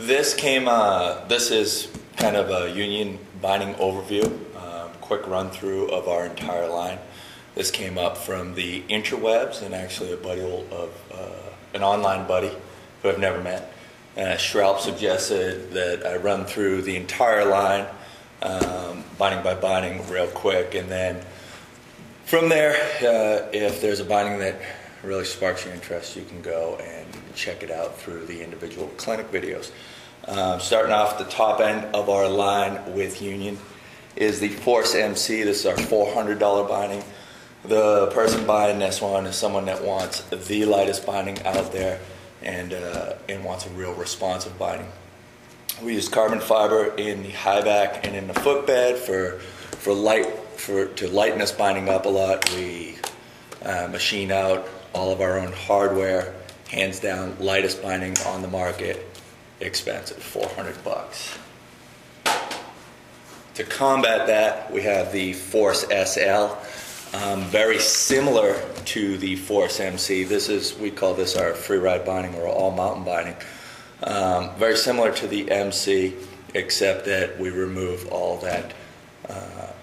This is kind of a union binding overview, quick run through of our entire line. This came up from the interwebs and actually a buddy of an online buddy who I've never met. Schraub suggested that I run through the entire line, binding by binding, real quick, and then from there, if there's a binding that really sparks your interest, you can go and check it out through the individual clinic videos. Starting off at the top end of our line with Union is the Force MC. This is our $400 binding. The person buying this one is someone that wants the lightest binding out there and wants a real responsive binding. We use carbon fiber in the high back and in the footbed to lighten this binding up a lot. We machine out all of our own hardware, hands down lightest binding on the market, expensive, $400. To combat that, we have the Force SL, very similar to the Force MC. We call this our free ride binding or all mountain binding. Very similar to the MC, except that we remove all that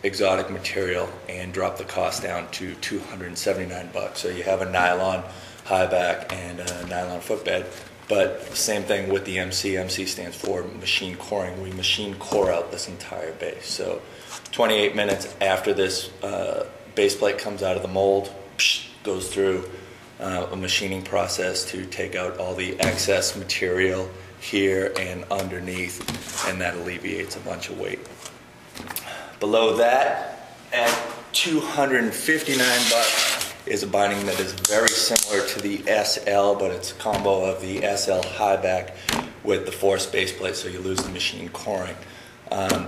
exotic material and drop the cost down to $279. So you have a nylon high back and a nylon footbed, but same thing with the MC. MC stands for machine coring. We machine core out this entire base. So 28 minutes after this base plate comes out of the mold, goes through a machining process to take out all the excess material here and underneath, and that alleviates a bunch of weight. Below that, at $259, is a binding that is very similar to the SL, but it's a combo of the SL high back with the Force base plate, so you lose the machine coring.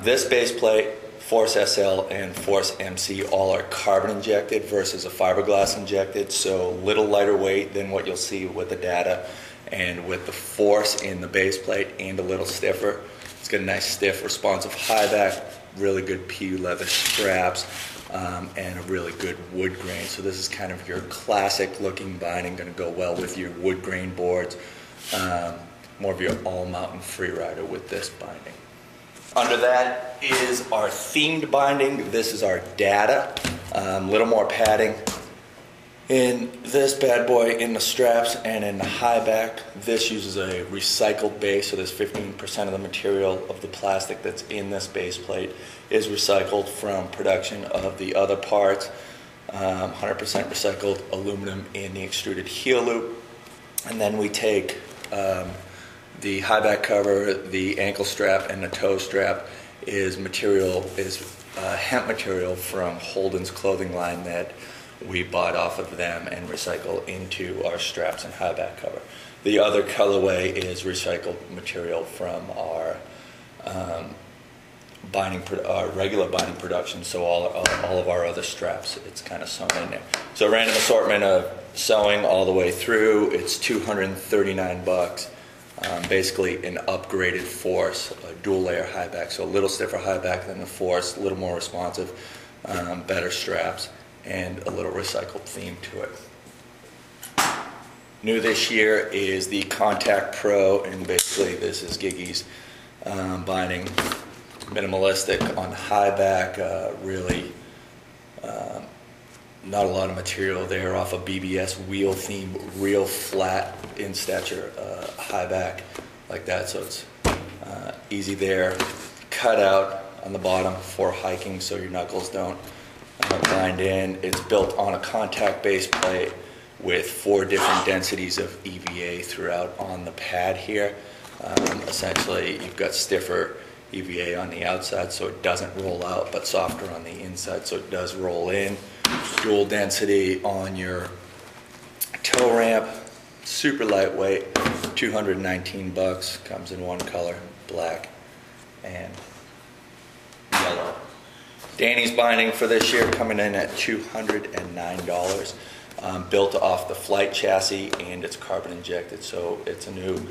This base plate, Force SL and Force MC, all are carbon injected versus a fiberglass injected, so a little lighter weight than what you'll see with the Data, and with the Force in the base plate and a little stiffer. It's got a nice stiff responsive high back, really good PU leather straps, and a really good wood grain. So this is kind of your classic looking binding, going to go well with your wood grain boards, more of your all mountain free rider with this binding. Under that is our themed binding. This is our Data, little more padding in this bad boy in the straps and in the high back. This uses a recycled base, so there's 15% of the material of the plastic that's in this base plate is recycled from production of the other parts. 100% recycled aluminum in the extruded heel loop. And then we take the high back cover, the ankle strap, and the toe strap is hemp material from Holden's clothing line that we bought off of them and recycle into our straps and high back cover. The other colorway is recycled material from our regular binding production, so all of our other straps, it's kind of sewn in there. So random assortment of sewing all the way through. It's $239. Basically an upgraded Force, a dual layer high back, so a little stiffer high back than the Force, a little more responsive, better straps, and a little recycled theme to it. New this year is the Contact Pro, and basically this is Giggy's binding. Minimalistic on the high back, really not a lot of material there, off a BBS wheel theme, real flat in stature high back like that, so it's easy there. Cut out on the bottom for hiking so your knuckles don't bind in. It's built on a contact base plate with 4 different densities of EVA throughout on the pad here. Essentially you've got stiffer EVA on the outside so it doesn't roll out, but softer on the inside so it does roll in. Dual density on your toe ramp, super lightweight, $219, comes in one color, black and yellow. Danny's binding for this year coming in at $209, built off the Flight chassis, and it's carbon injected, so it's a new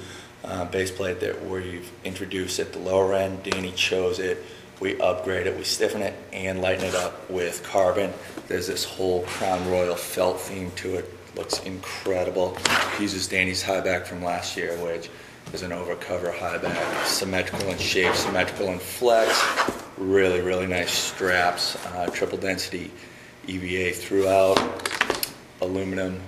base plate that we've introduced at the lower end. Danny chose it, we upgrade it, we stiffen it and lighten it up with carbon. There's this whole Crown Royal felt theme to it, looks incredible. Uses Danny's high back from last year, which is an overcover high back, symmetrical in shape, symmetrical in flex, really, really nice straps, triple density EVA throughout, aluminum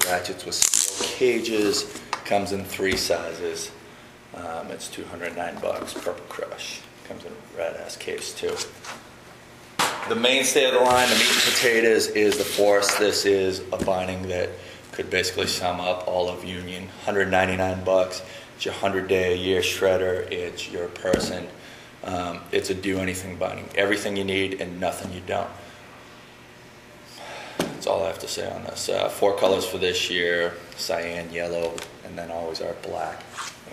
ratchets with steel cages, comes in 3 sizes. It's $209, Purple Crush. Comes in a rad-ass case too. The mainstay of the line, the meat and potatoes, is the Force. This is a binding that could basically sum up all of Union. $199. It's your 100-day-a-year shredder. It's your person. It's a do-anything binding. Everything you need and nothing you don't. That's all I have to say on this. 4 colors for this year: cyan, yellow, and then always our black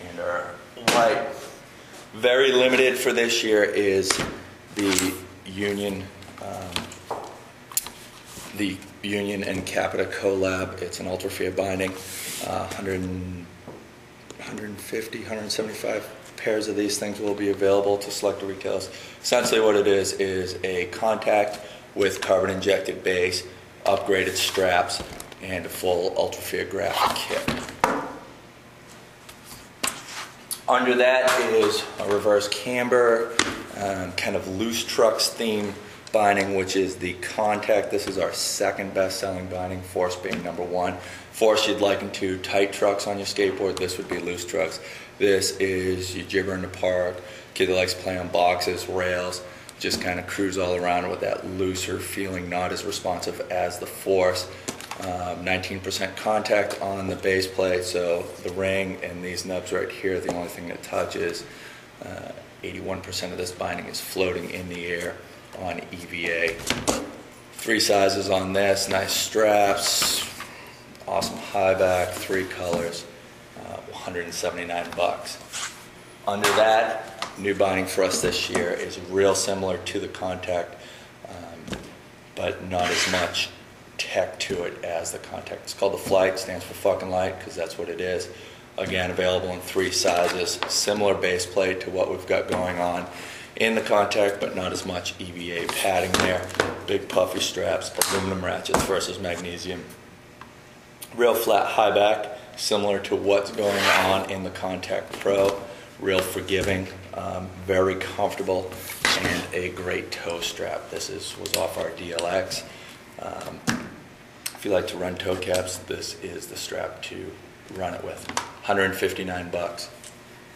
and our white. Very limited for this year is the Union and Capita collab. It's an ultra fair binding. 150, 175 pairs of these things will be available to select retailers. Essentially what it is a contact with carbon injected base, upgraded straps, and a full ultra fair graphic kit. Under that is a reverse camber, kind of loose trucks theme binding, which is the Contact. This is our second best-selling binding, Force being number 1. Force you'd liken to tight trucks on your skateboard. This would be loose trucks. This is your jibber in the park, kid that likes to play on boxes, rails, just kind of cruise all around with that looser feeling, not as responsive as the Force. 19% contact on the base plate, so the ring and these nubs right here, the only thing that touches. 81% of this binding is floating in the air on EVA. 3 sizes on this, nice straps, awesome high back, 3 colors, $179. Under that, new binding for us this year is real similar to the Contact, but not as much tech to it as the Contact. It's called the Flight, stands for fucking light, because that's what it is. Again, available in 3 sizes, similar base plate to what we've got going on in the Contact, but not as much EVA padding there. Big puffy straps, aluminum ratchets versus magnesium. Real flat high back, similar to what's going on in the Contact Pro. Real forgiving, very comfortable, and a great toe strap. This was off our DLX. If you like to run toe caps, this is the strap to run it with. $159.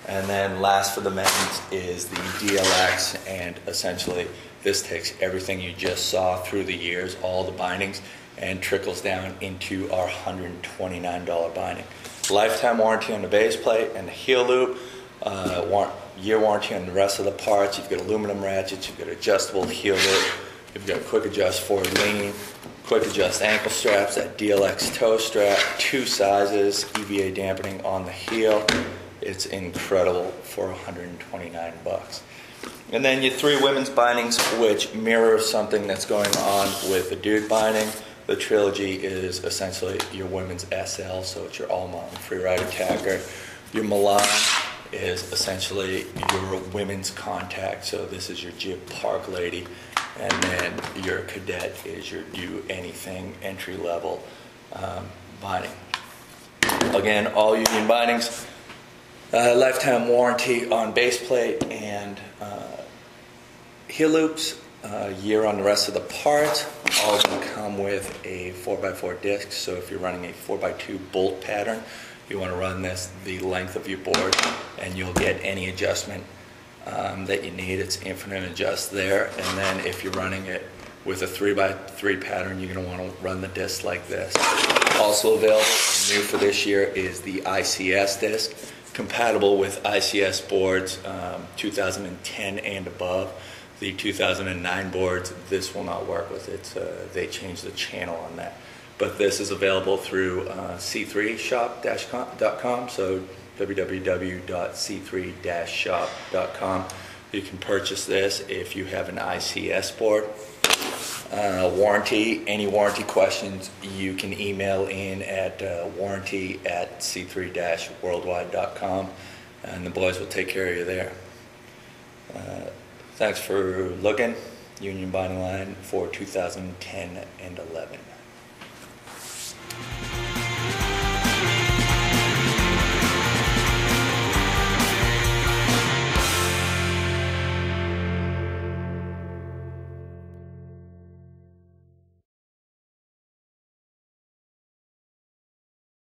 And then last for the men's is the DLX, and essentially this takes everything you just saw through the years, all the bindings, and trickles down into our $129 binding. Lifetime warranty on the base plate and the heel loop, year warranty on the rest of the parts. You've got aluminum ratchets, you've got adjustable heel loop, you've got quick adjust forward lean, quick adjust ankle straps, that DLX toe strap, 2 sizes, EVA dampening on the heel. It's incredible for $129. And then your 3 women's bindings, which mirror something that's going on with the dude binding. The Trilogy is essentially your women's SL, so it's your all-mountain freeride attacker. Your Milan is essentially your women's Contact, so this is your Jib Park lady. And then your Cadet is your do anything entry level binding. Again, all Union bindings, lifetime warranty on base plate and heel loops, year on the rest of the parts. All of them come with a 4x4 disc, so if you're running a 4x2 bolt pattern, you want to run this the length of your board, and you'll get any adjustment that you need. It's infinite adjust there. And then if you're running it with a 3x3 pattern, you're going to want to run the disc like this. Also available and new for this year is the ICS disc, compatible with ICS boards 2010 and above. The 2009 boards, this will not work with it. They changed the channel on that. But this is available through c3shop.com, so www.c3-shop.com. You can purchase this if you have an ICS board. Warranty, any warranty questions, you can email in at warranty@c3-worldwide.com, and the boys will take care of you there. Thanks for looking. Union Binding Line for 2010 and 11.